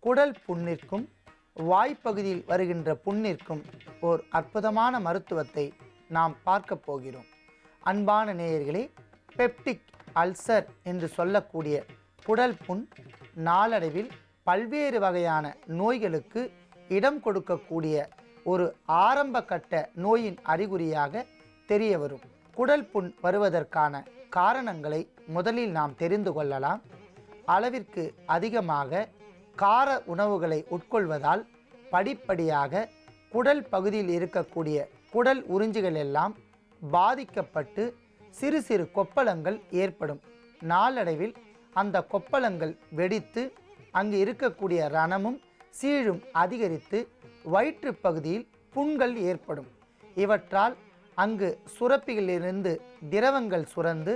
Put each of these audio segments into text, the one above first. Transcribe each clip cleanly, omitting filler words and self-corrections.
குடல் புண்ணிற்கும் வாய்ப்பகுதியில் வருகின்ற புண்ணிற்கும் ஓர் அற்புதமான மருத்துவத்தை நாம் பார்க்க போகிறோம். அன்பான நேயர்களே, பெப்டிக் அல்சர் என்று சொல்லக்கூடிய குடல் புண் நாளடைவில் பல்வேறு வகையான நோய்களுக்கு இடம் கொடுக்கக்கூடிய ஒரு ஆரம்ப கட்ட நோயின் அறிகுறியாக தெரிய வரும். குடல் புண் வருவதற்கான காரணங்களை முதலில் நாம் தெரிந்து கொள்ளலாம். அளவிற்கு அதிகமாக கார உணவுகளை உட்கொள்வதால் படிப்படியாக குடல் பகுதியில் இருக்கக்கூடிய குடல் உறிஞ்சுகள் எல்லாம் பாதிக்கப்பட்டு சிறு சிறு கொப்பளங்கள் ஏற்படும். நாளடைவில் அந்த கொப்பளங்கள் வெடித்து அங்கு இருக்கக்கூடிய ரணமும் சீழும் அதிகரித்து வயிற்று பகுதியில் புண்கள் ஏற்படும். இவற்றால் அங்கு சுரப்பிகளிலிருந்து திரவங்கள் சுரந்து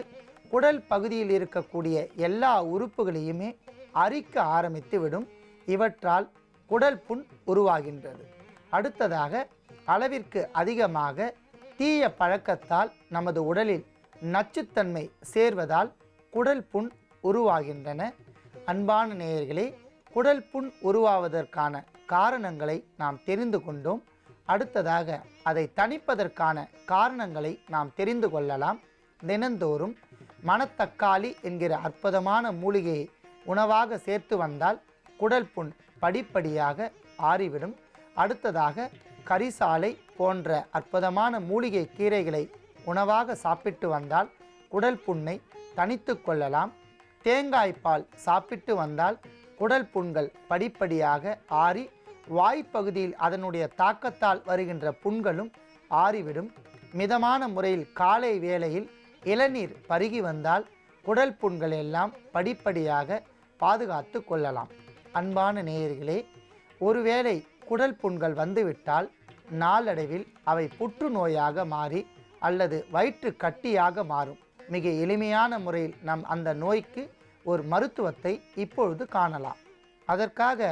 குடல் பகுதியில் இருக்கக்கூடிய எல்லா உறுப்புகளையுமே அரிக்க ஆரம்பித்து விடும். இவற்றால் குடல் புண் உருவாகின்றது. அடுத்ததாக, அளவிற்கு அதிகமாக தீய பழக்கத்தால் நமது உடலில் நச்சுத்தன்மை சேர்வதால் குடல் புண் உருவாகின்றன. அன்பான நேயர்களே, குடல் புண் உருவாவதற்கான காரணங்களை நாம் தெரிந்து கொண்டோம். அடுத்ததாக அதை தணிப்பதற்கான காரணங்களை நாம் தெரிந்து கொள்ளலாம். தினந்தோறும் மணத்தக்காளி என்கிற அற்புதமான மூலிகையை உணவாக சேர்த்து வந்தால் குடல் புண் படிப்படியாக ஆறிவிடும். அடுத்ததாக, கரிசாலை போன்ற அற்புதமான மூலிகை கீரைகளை உணவாக சாப்பிட்டு வந்தால் குடல் புண்ணை தணித்து கொள்ளலாம். தேங்காய்ப்பால் சாப்பிட்டு வந்தால் குடல் புண்கள் படிப்படியாக ஆறி வாய்ப்பகுதியில் அதனுடைய தாக்கத்தால் வருகின்ற புண்களும் ஆறிவிடும். மிதமான முறையில் காலை வேளையில் இளநீர் பருகி வந்தால் குடல் புண்கள் எல்லாம் படிப்படியாக பாதுகாத்து கொள்ளலாம். அன்பான நேயர்களே, ஒருவேளை குடல் புண்கள் வந்துவிட்டால் நாளடைவில் அவை புற்றுநோயாக மாறி அல்லது வயிற்று கட்டியாக மாறும். மிக எளிமையான முறையில் நாம் அந்த நோய்க்கு ஒரு மருத்துவத்தை இப்பொழுது காணலாம். அதற்காக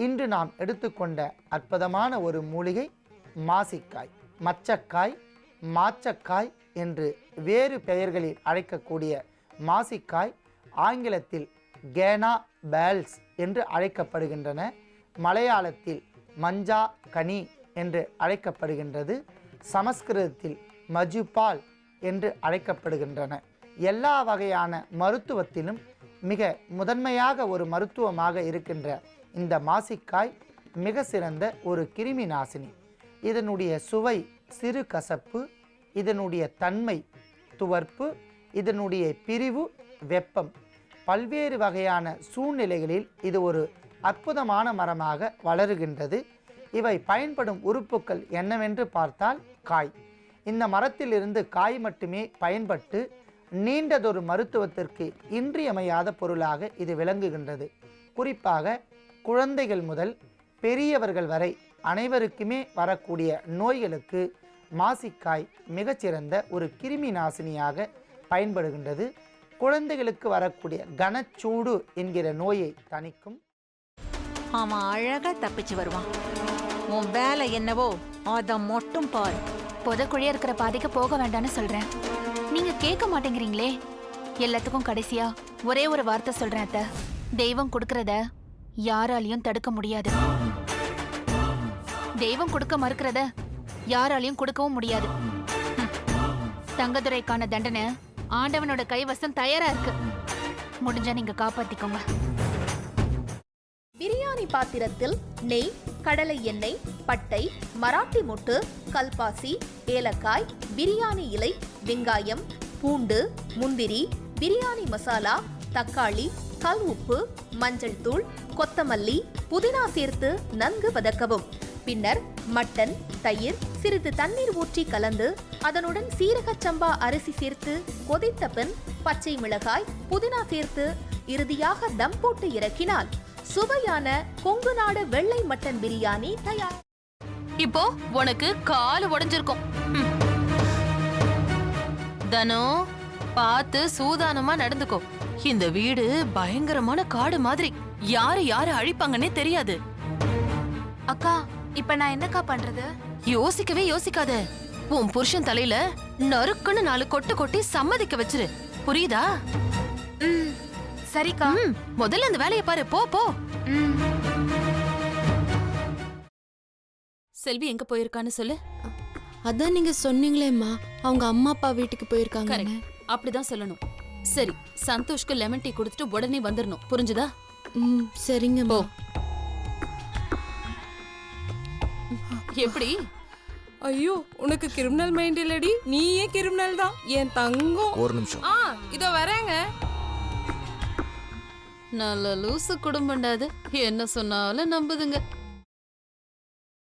இன்று நாம் எடுத்துக்கொண்ட அற்புதமான ஒரு மூலிகை மாசிக்காய். மச்சக்காய், மாச்சக்காய் என்று வேறு பெயர்களில் அழைக்கக்கூடிய மாசிக்காய் ஆங்கிலத்தில் கேனா பேல்ஸ் என்று அழைக்கப்படுகின்றன. மலையாளத்தில் மஞ்சா கனி என்று அழைக்கப்படுகின்றது. சமஸ்கிருதத்தில் மஜுபால் என்று அழைக்கப்படுகின்றன. எல்லா வகையான மருத்துவத்திலும் மிக முதன்மையாக ஒரு மருத்துவமாக இருக்கின்ற இந்த மாசிக்காய் மிக சிறந்த ஒரு கிருமி நாசினி. இதனுடைய சுவை சிறு கசப்பு, இதனுடைய தன்மை துவர்ப்பு, இதனுடைய பிரிவு வெப்பம். பல்வேறு வகையான சூழ்நிலைகளில் இது ஒரு அற்புதமான மரமாக வளருகின்றது. இவை பயன்படும் உறுப்புக்கள் என்னவென்று பார்த்தால் காய். இந்த மரத்திலிருந்து காய் மட்டுமே பயன்பட்டு நீண்டதொரு மருத்துவத்திற்கு இன்றியமையாத பொருளாக இது விளங்குகின்றது. குறிப்பாக குழந்தைகள் முதல் பெரியவர்கள் வரை அனைவருக்குமே வரக்கூடிய நோய்களுக்கு மாசிக்காய் மிகச்சிறந்த ஒரு கிருமி நாசினியாக பயன்படுகின்றது. குழந்தைகளுக்கு வரக்கூடிய கனச்சூடு என்கிற நோயை தணிக்கும். அவன் அழகா தப்பிச்சு வருவான். உன் வேலை என்னவோ அதை மட்டும் பாரு. புதக்குழியா இருக்கிற பாதைக்கு போக வேண்டாம்னு சொல்றேன், நீங்க கேட்க மாட்டேங்கிறீங்களே. எல்லாத்துக்கும் கடைசியா ஒரே ஒரு வார்த்தை சொல்றேன் அத்தை. தெய்வம் கொடுக்கறத யாராலையும் தடுக்க முடியாது. தெய்வம் கொடுக்க மறுக்கிறத யாராலையும் கொடுக்கவும் முடியாது. தங்கதுரைக்கான தண்டனை ஆண்டவனோட கைவசம் தயாரா இருக்கு. முடிஞ்சா நீங்க காப்பாத்திக்கோங்க. பிரியாணி பாத்திரத்தில் நெய், கடலை எண்ணெய், பட்டை, மராட்டி மொட்டு, கல்பாசி, ஏலக்காய், பிரியாணி இலை, வெங்காயம், பூண்டு, முந்திரி, பிரியாணி மசாலா, தக்காளி, கல் உப்பு, மஞ்சள் தூள், கொத்தமல்லி, புதினா சேர்த்து நன்கு வதக்கவும். பின்னர் மட்டன், தயிர், சிறிது தண்ணீர் ஊற்றி கலந்து அதனுடன் சீரக சம்பா அரிசி சேர்த்து கொதித்த பின் பச்சை மிளகாய், புதினா சேர்த்து இறுதியாக தம் போட்டு இறக்கினால் சுவையான கொங்கு நாடு வெள்ளை மட்டன் பிரியாணி தயார். இப்போ உனக்கு கால் உடைஞ்சிருக்கும். தனோ, பார்த்து சூதானமா நடந்துக்கோ. இந்த வீடு பயங்கரமான காடு மாதிரி, யாரு யாரு அழிப்பாங்கன்னே தெரியாது. அக்கா, இப்ப நான் என்னக்கா பண்றது? யோசிக்கவே யோசிக்காத. உன் புருஷன் தலையில நறுக்குன்னு 4 கொட்டு கொட்டி சம்மதிக்க வச்சிரு. புரியுதா? சரிக்கா. முதல்ல அந்த வேலையை பாரு. போ போ. செல்வி எங்க போயிருக்கான்னு சொல்லு. அதான் நீங்க சொன்னீங்களேம்மா அவங்க அம்மா அப்பா வீட்டுக்கு போயிருக்காங்க. கரெக்ட், அப்படிதான் சொல்லணும். சரி, சந்தோஷ்க்கு லெமன் டீ கொடுத்துட்டு உடனே வந்துடணும், புரிஞ்சுதா? சரிங்கம்மா. எப்படி? ஐயோ, உனக்கு கிரிமினல் மைண்ட் இல்லடி, நீயே கிரிமினல் தான் என் தங்கம். ஒரு நிமிஷம். இதோ வரேங்க. நல்ல லூசு குடும்பம்டாது, என்ன சொன்னாலும் நம்புதுங்க.